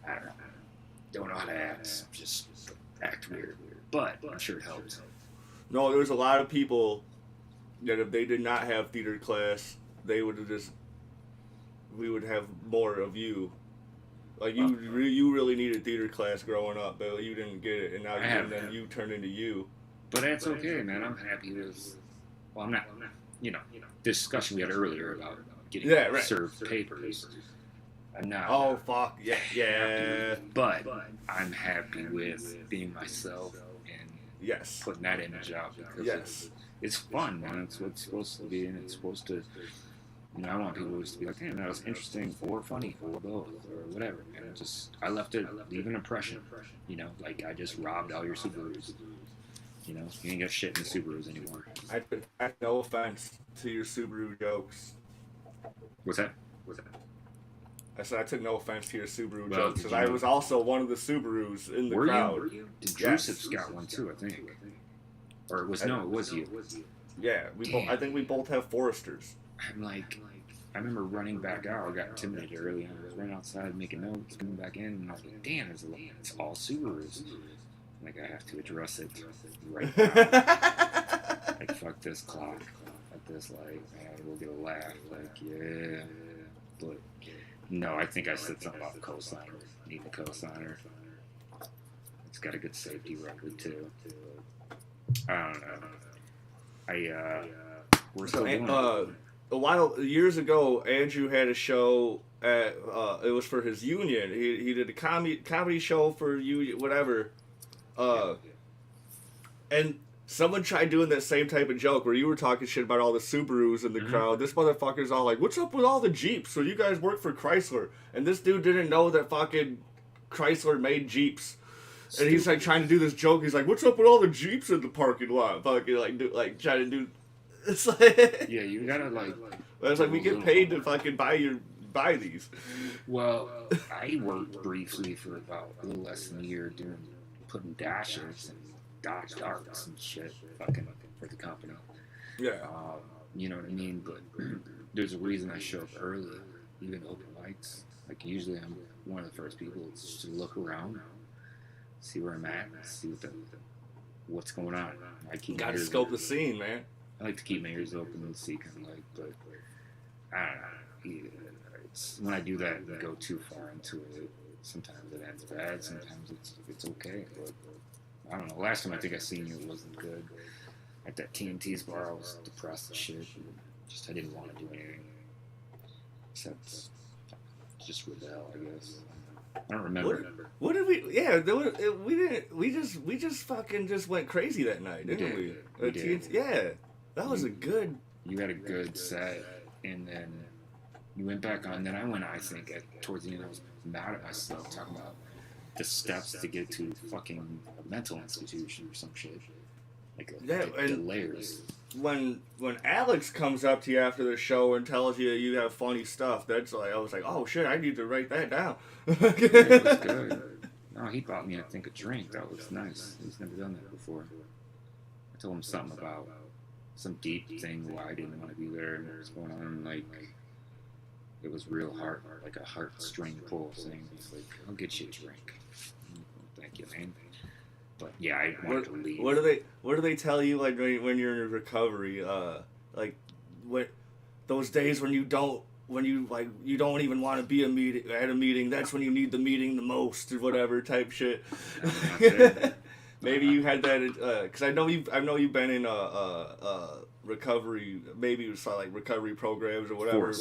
I don't know. Don't know how to act. Just act weird. But I'm sure it helps. No, there was a lot of people that if they did not have theater class, they would have we would have more of you. Like you really needed theater class growing up, but you didn't get it, and now then you turned into you. But that's okay, man. I'm happy with. Well, I'm not. You know, discussion we had earlier about getting served papers. I'm not. Oh fuck yeah. But I'm happy with being myself and Yes. putting that image out because it's fun, man. It's what it's supposed to be, and it's supposed to. You know, I want people just to be like, "Damn, that was interesting, or funny, or both, or whatever." And I leave an impression. You know, like I just robbed all your Subarus. You know, you ain't got shit in the Subarus anymore. I took no offense to your Subaru jokes. What's that? I said I took no offense to your Subaru Well, jokes because I was also one of the Subarus in the crowd. Were you? Did Joseph's got one too? I think. Or it was it was you. Yeah, I think we both have Foresters. I'm like, I remember running back out. I got intimidated early on. I was running outside making notes, coming back in, and I was like, damn, it's all Subarus. Like I have to address it right now. Like fuck this clock at this light, man. We'll get a laugh. Like yeah, but no, I think I said something about cosigner. Need a cosigner. It's got a good safety record too. I don't know. We're still doing it. A while years ago, Andrew had a show at it was for his union. He did a comedy show for union, whatever. And someone tried doing that same type of joke where you were talking shit about all the Subarus in the crowd. This motherfucker's all like, "What's up with all the Jeeps? So you guys work for Chrysler?" And this dude didn't know that fucking Chrysler made Jeeps. And he's like trying to do this joke. He's like, "What's up with all the Jeeps in the parking lot?" Fucking like trying to do. It's like yeah, you gotta like. It's like we get paid to fucking buy these. Well, I worked briefly for about a little less than a year putting dashes and Dodge Darts and shit, fucking for the company. Yeah. You know what I mean? But there's a reason I show up early, even open mics. Like usually I'm one of the first people just to look around, see where I'm at, see what's going on. I keep gotta scope the scene, man. I like to keep my ears open and see kind of like, but I don't know. When I do that and go too far into it, sometimes it ends bad, sometimes it's okay. But I don't know. Last time I think I seen you, it wasn't good. At that TNT's bar, I was depressed as shit. I didn't want to do anything except just rebel, I guess. I don't remember. What did we? Yeah, we didn't. We just fucking just went crazy that night, didn't we? We did. Yeah, that was a good. You had a good set, and then you went back on. Then I went. I think towards the end, I was mad at myself talking about the steps to get to fucking a mental institution or some shit. Like the layers. When Alex comes up to you after the show and tells you you have funny stuff, that's like I was like, oh shit, I need to write that down. It was good. No, he bought me, I think, a drink. That was nice. He's never done that before. I told him something about some deep thing why I didn't want to be there and what was going on. Like, it was real hard, like a heartstring pull thing. It's like, I'll get you a drink. Thank you, man. But yeah, I wanted to leave. What do they tell you like when you're in recovery? Like what those days when you don't even want to be at a meeting. That's when you need the meeting the most or whatever type shit. Maybe you had that because I know you've been in recovery. Maybe it was like recovery programs or whatever.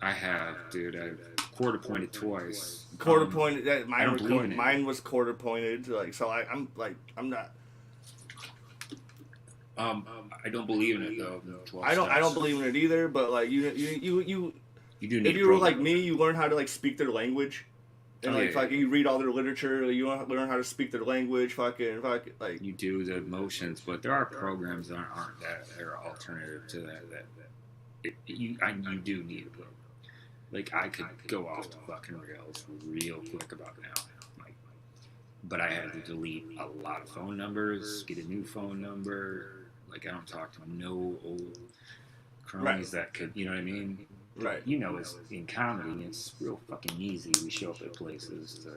I have, dude. I've quarter pointed twice. Quarter pointed. Mine was quarter pointed. Like so, I'm not. I don't believe in it though. I don't believe in it either. But like you do. If you were like me, you learn how to like speak their language, and you read all their literature. You learn how to speak their language. Fucking like you do the emotions, but there are programs that aren't that are alternative to that. You do need a program. Like, I could go off the fucking rails real quick about now. Like, but I had to delete a lot of phone numbers, get a new phone number. Like, I don't talk to no old cronies that could, you know what I mean? Right. You know, it's in comedy, it's real fucking easy. We show up at places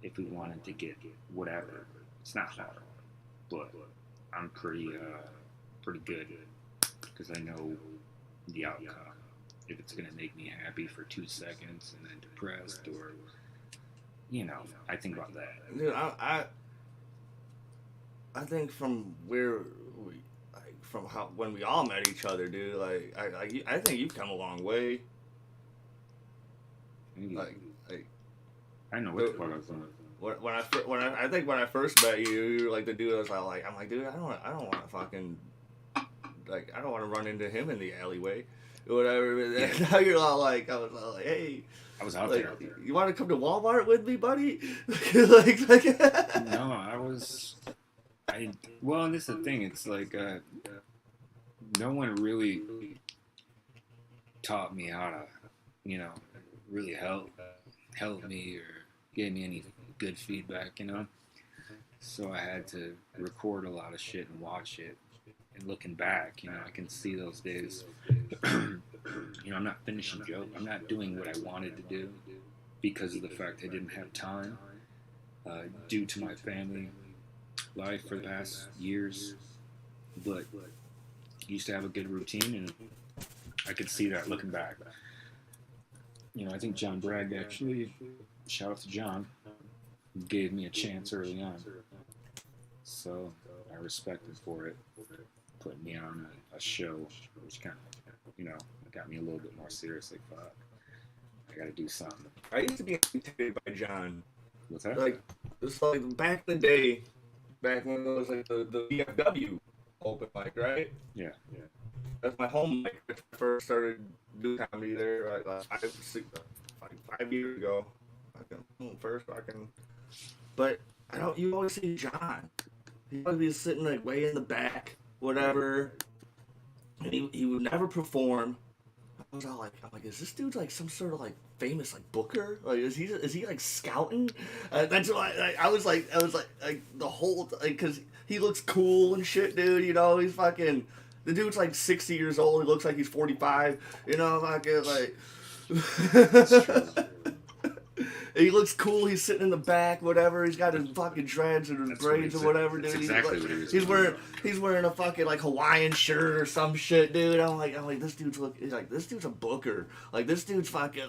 if we wanted to get whatever. It's not hard. But I'm pretty good because I know the outcome. If it's going to make me happy for 2 seconds and then depressed or, you know, I think about that. Dude, I think from where we, like, from how, when we all met each other, dude, like, I think you've come a long way. Like I know what the fuck I was doing. When I first met you, you were like the dude I was like, I'm like, dude, I don't want to fucking, like, I don't want to run into him in the alleyway. Whatever. Yeah. Now you're all like, I was all like, hey, I was out like, there. You want to come to Walmart with me, buddy? No, well, and this is the thing. It's like no one really taught me how to, you know, really help me or gave me any good feedback, you know. So I had to record a lot of shit and watch it. And looking back, you know, I can see those days. You know, I'm not finishing jokes. I'm not doing what I wanted to do because of the fact I didn't have time. due to my family life for the past years. But used to have a good routine, and I could see that looking back. I think John Bragg actually, shout out to John, gave me a chance early on. So I respect him for it, putting me on a show, which kind of, got me a little bit more serious. Like, fuck, I gotta do something. I used to be intimidated by John. What's that? Like, it's like back in the day, back when it was like the VFW open mic, right? Yeah. That's my home mic. I first started doing comedy there like 5 years ago. But I don't. You always see John. He would be sitting like way in the back, whatever, and he would never perform. I was all like, I'm like, is this dude like some sort of like famous like booker? Like, is he like scouting? That's why I was like the whole because he looks cool and shit, dude. He's fucking. The dude's like 60 years old. He looks like he's 45. Fucking like. He looks cool. He's sitting in the back, whatever. He's got his fucking dreads and his braids or whatever, dude. That's exactly what he was he's wearing a fucking like Hawaiian shirt or some shit, dude. I'm like this dude's this dude's a booker. Like this dude's fucking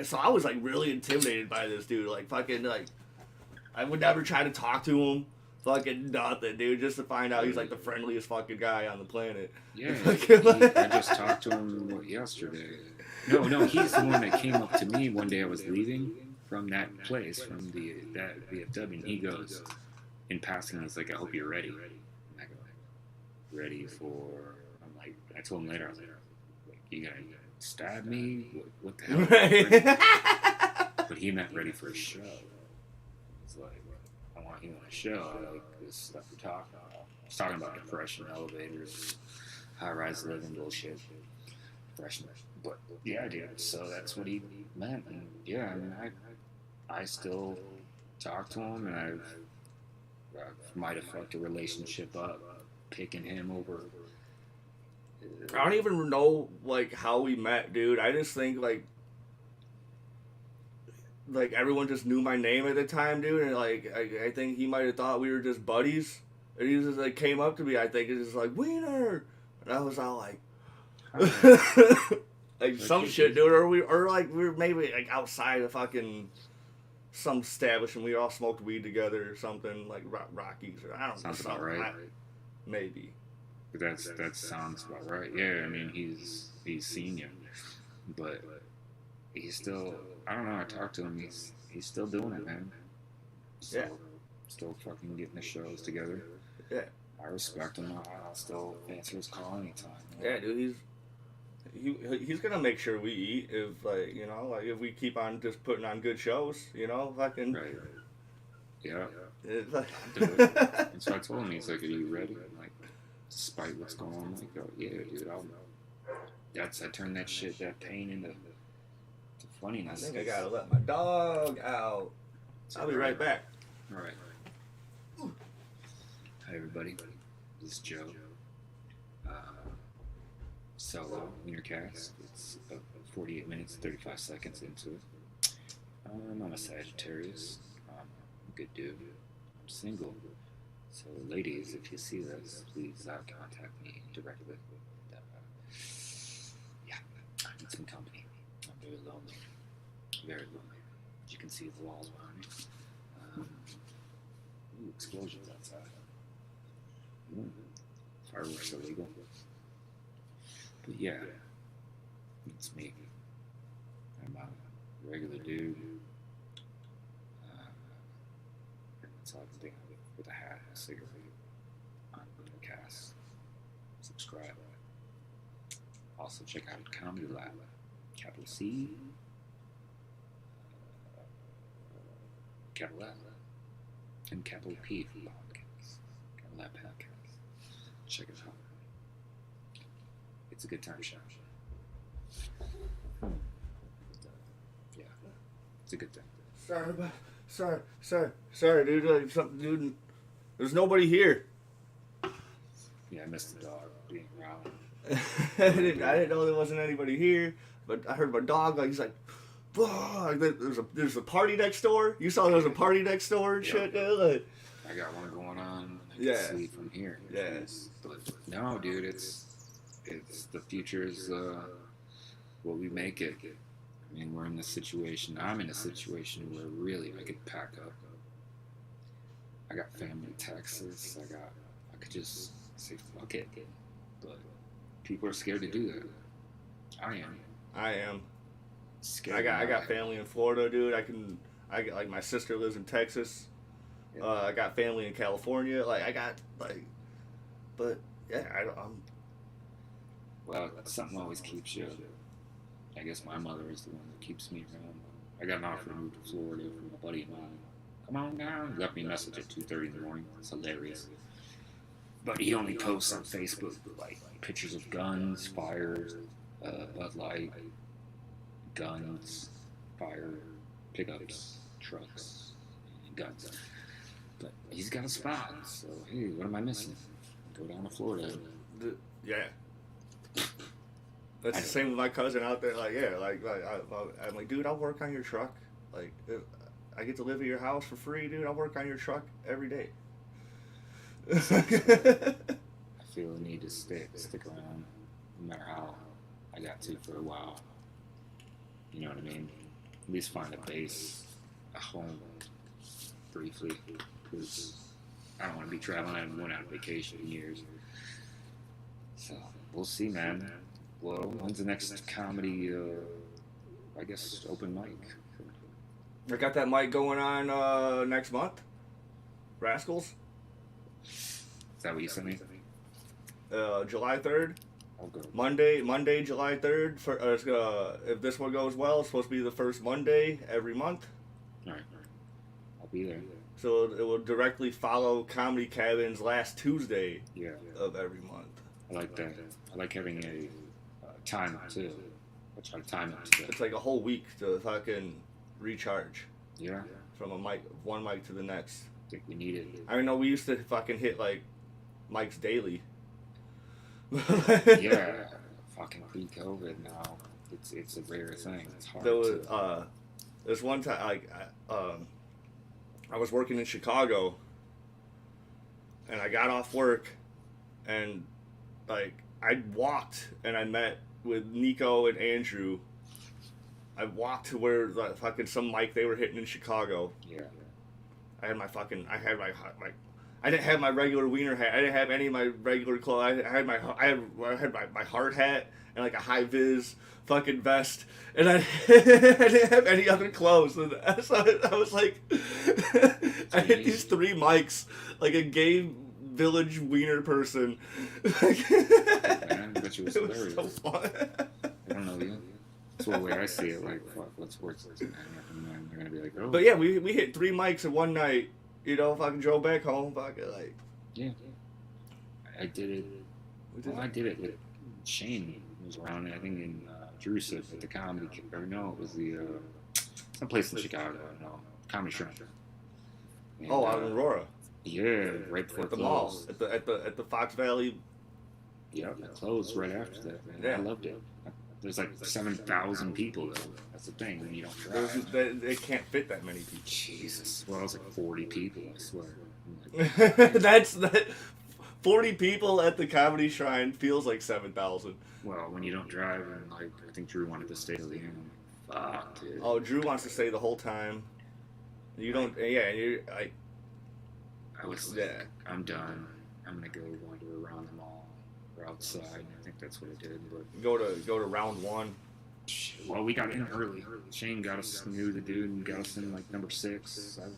so I was like really intimidated by this dude. Like fucking like I would never try to talk to him. Fucking nothing, dude. Just to find out he's like the friendliest fucking guy on the planet. Yeah, I just talked to him yesterday. No, he's the one that came up to me one day. I was leaving from that place, from that VFW, and he goes, in passing, he's like, I hope you're ready. And I go, ready for, I told him later, I was like, you gonna stab me? What the hell? Right. But he meant ready for a show. It's like, I want you on a show. I like this stuff you're talking about. He's talking about depression, elevators, high-rise living bullshit. Depression. But yeah, dude. So that's what he meant, and yeah, I mean, I still talk to him, and I might have fucked a relationship up, picking him over. I don't even know like how we met, dude. I just think like everyone just knew my name at the time, dude, and like I think he might have thought we were just buddies, and he just like came up to me. I think it's just like Weiner, and I was all like. Like some shit, dude, or we were maybe like outside of fucking some establishment. We all smoked weed together or something, like Rockies or I don't know. Sounds about right. Maybe. That sounds about right. Yeah, I mean he's senior, but he's still. I don't know. I talked to him. He's still doing it, man. So, still fucking getting the shows together. Yeah. I respect him. I'll still answer his call anytime. Yeah, dude, he's gonna make sure we eat if if we keep on just putting on good shows, fucking. Right. Yeah. Like, and so I told him, he's like, "Are you ready?" I'm like, despite what's going on, I'm like, "Oh yeah, dude, I turned that pain into funniness." I think I gotta let my dog out. I'll be right back. All right. Hi everybody, this is Joe. Solo WeinerCast. It's 48 minutes, 35 seconds into it. I'm a Sagittarius. I'm a good dude. I'm single. So, ladies, if you see this, please contact me directly. Yeah, I need some company. I'm very lonely. Very lonely. As you can see, the walls behind me. Explosions outside. Fireworks are illegal. But yeah, it's me. I'm a regular dude. That's all I can think of with a hat and a cigarette. On WeinerCast. Subscribe. Also check out Comedy Lab. Capital C. Capital Lab. And capital P for podcasts. Capital Lab Podcast. Check it out. It's a good time show. Yeah, it's a good thing. Sorry, dude. Dude, there's nobody here. Yeah, I missed the dog being around. I didn't know there wasn't anybody here, but I heard my dog. Like he's like, fuck, there's a party next door. You saw there was a party next door and shit, dude. Like, I got one going on. I Yeah. can see from here. Yeah. But no, dude, it's the future is what we make it. I mean, we're in this situation. I'm in a situation where really I could pack up. I got family in Texas. I could just say fuck it. But people are scared to do that. I am. Scared. I got family in Florida, dude. I got, like, my sister lives in Texas. Yeah. I got family in California. Like, I got, like, but yeah, I'm. Well, something always keeps you. I guess my mother is the one that keeps me around. I got an offer to move to Florida from a buddy of mine. Come on down. He left me a message at 2:30 in the morning. It's hilarious. But he only posts on Facebook like pictures of guns, fires, Bud Light, guns, fire, pickups, trucks, and guns. But he's got a spot, so hey, what am I missing? Go down to Florida. Yeah. That's the same with my cousin out there. Like, yeah, I'm like, dude, I'll work on your truck. Like, I get to live at your house for free, dude. I'll work on your truck every day. I feel the need to stick around, no matter how. I got to for a while. You know what I mean? At least find a base, a home, briefly, because I don't want to be traveling. I haven't went on vacation in years. So we'll see, man. Well, when's the next comedy? I guess open mic. I got that mic going on next month. Rascals. Is that what you sent me? July 3rd. I'll go. Monday, July 3rd. If this one goes well, it's supposed to be the first Monday every month. All right. I'll be there. So it will directly follow Comedy Cabin's last Tuesday of every month. I like that. I like having a time too. I'll try to time it today. It's like a whole week to fucking recharge. Yeah. From one mic to the next. I think we need it. I know we used to fucking hit like mics daily. Yeah. Fucking pre-COVID now. It's a rare thing. It's hard. There's one time I was working in Chicago and I got off work and like I walked and I met with Nico and Andrew. I walked to where the fucking some mic they were hitting in Chicago. Yeah. I had my I didn't have my regular wiener hat. I didn't have any of my regular clothes. I had my hard hat and like a high vis fucking vest, and I didn't have any other clothes. And so I was like, I hit these 3 mics like a gay village wiener person. Man, but you was hilarious. So fun. I don't know you. That's the way I see it. Like, fuck, what's worse than that? And then they're gonna be like, oh. But yeah, we hit 3 mics in one night. You know, fucking drove back home. Fucking like. Yeah. I did it. I did it with Shane. Was around, I think, in Jerusalem at the comedy. Or no, it was the some place in Chicago. I don't know, Comedy Shrine. And, out in Aurora. Yeah, right before at the closed. mall, at the Fox Valley. Yeah, it closed right after that. Man. Yeah. I loved it. There's like 7,000 people though. That's the thing when you don't drive. They can't fit that many people. Jesus. Well, it was like 40 people. I swear. That's 40 people at the Comedy Shrine feels like 7,000. Well, when you don't drive, and like I think Drew wanted to stay till the end. Fuck, dude. Oh, Drew wants to stay the whole time. You don't. Yeah, you're like. I was like, I'm done. I'm gonna go wander around the mall or outside. I think that's what I did. But go to round 1. Well, we got in early. Shane got us, knew the dude, and got us in like number 6, 7,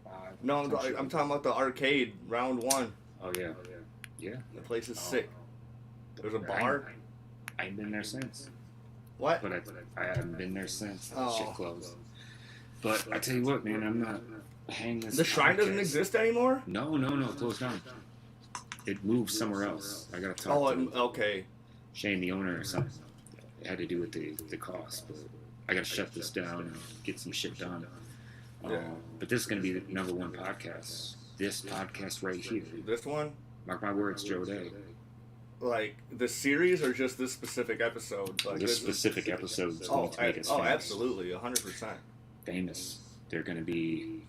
5. No, I'm talking about the arcade round 1. Oh yeah, yeah. The place is sick. There's a bar. I ain't been there since. What? But I haven't been there since. That shit closed. But I tell you what, man, I'm not hanging this. The shrine doesn't exist anymore? No, it closed down. It moved somewhere else. I gotta talk to okay. Shane, the owner, or something. It had to do with the cost, but I gotta shut this down and get some shit done. But this is gonna be the number 1 podcast. This podcast right here. This one? Mark my words, Joe Day. Like the series or just this specific episode? Like This specific episode is going to make us famous. Absolutely, 100%. Famous. They're going to be,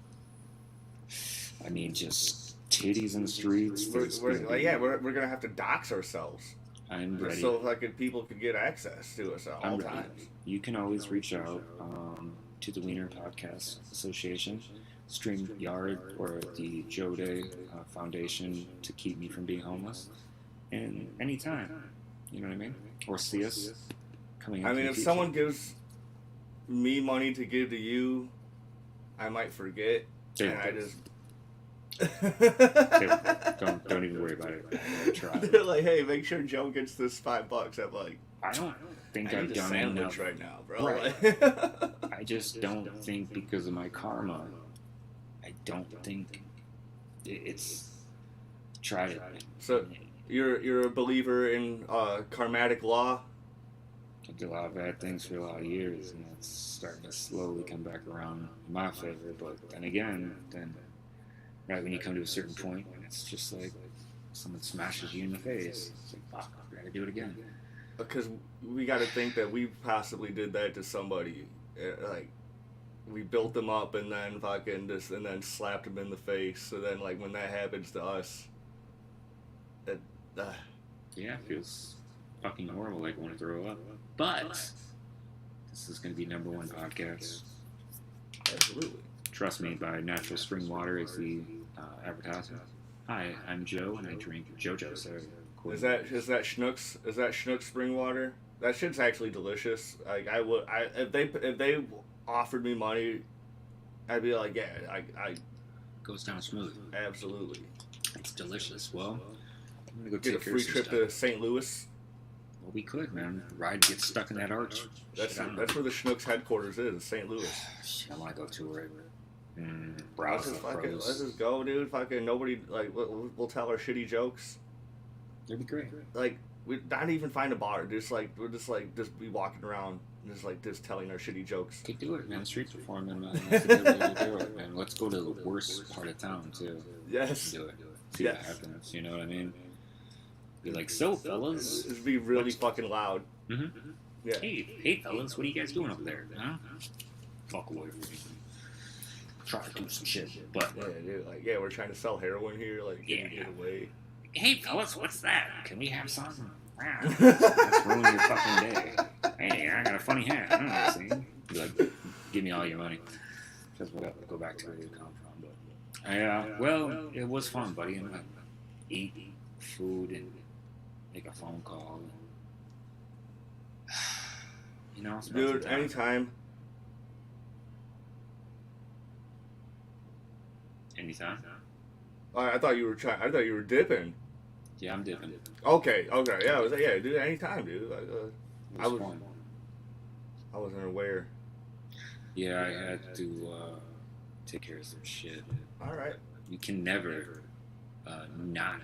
I mean, just titties in the streets. We're gonna have to dox ourselves. I'm ready. So fucking people could get access to us at all times. You can always reach out to the Wiener Podcast Association, StreamYard, or the Oday Foundation to keep me from being homeless. And anytime, you know what I mean? Or see us coming up. I mean, if someone gives me money to give to you, I might forget. And I just... don't even worry about it. Try. They're like, hey, make sure Joe gets this $5. I'm like, I don't think I've done enough right now, bro. Right. I just don't think because of my karma. I don't think it's tried it. So you're a believer in karmatic law? I did a lot of bad things for a lot of years, and it's starting to slowly come back around in my favor. But then again, right when you come to a certain point, it's just like someone smashes you in the face. It's like, fuck, I gotta do it again. Because we got to think that we possibly did that to somebody. Like, we built them up and then fucking and then slapped them in the face. So then, like, when that happens to us, yeah, it feels fucking horrible. Like I want to throw up. But this is going to be #1 podcast. Absolutely. Trust me, by natural spring water is the advertisement. Hi, I'm Joe, and I drink JoJo. So is that Schnucks spring water? That shit's actually delicious. Like if they offered me money, I'd be like, yeah, I goes down smooth. Absolutely. It's delicious. Well, I'm gonna go get a free trip to St. Louis. Well, we could, man. The ride gets stuck in that arch. That's where the Schnucks headquarters is, St. Louis. I want to go to it. Let's just go, dude. Fucking nobody, like, we'll tell our shitty jokes. That'd be great. Like, we not even find a bar. We're just be walking around, just telling our shitty jokes. Could do it, man. Street performing, man. That's a good way to do it, man. Let's go to the worst part of town too. Yes. Do it. See what happens. You know what I mean? Be like, so fellas. Just be really fucking loud. Mm-hmm. Yeah. Hey, fellas, what are you guys doing up there? Huh? Fuck away from me. Try to do some shit, but yeah, dude. Like, yeah, we're trying to sell heroin here. Like, get away. Hey, fellas, what's that? Can we have some? That's ruining your fucking day. Hey, I got a funny hat. I don't know what I'm saying. Be like, give me all your money. Just go back to where you come from. But well, it was fun, buddy. And like, eat food and make a phone call. And, you know, dude, anytime. Anytime. I thought you were dipping. Yeah, I'm dipping. Okay. Yeah, dude. Anytime, dude. I wasn't aware. Yeah, I had to take care of some shit. All right. You can never not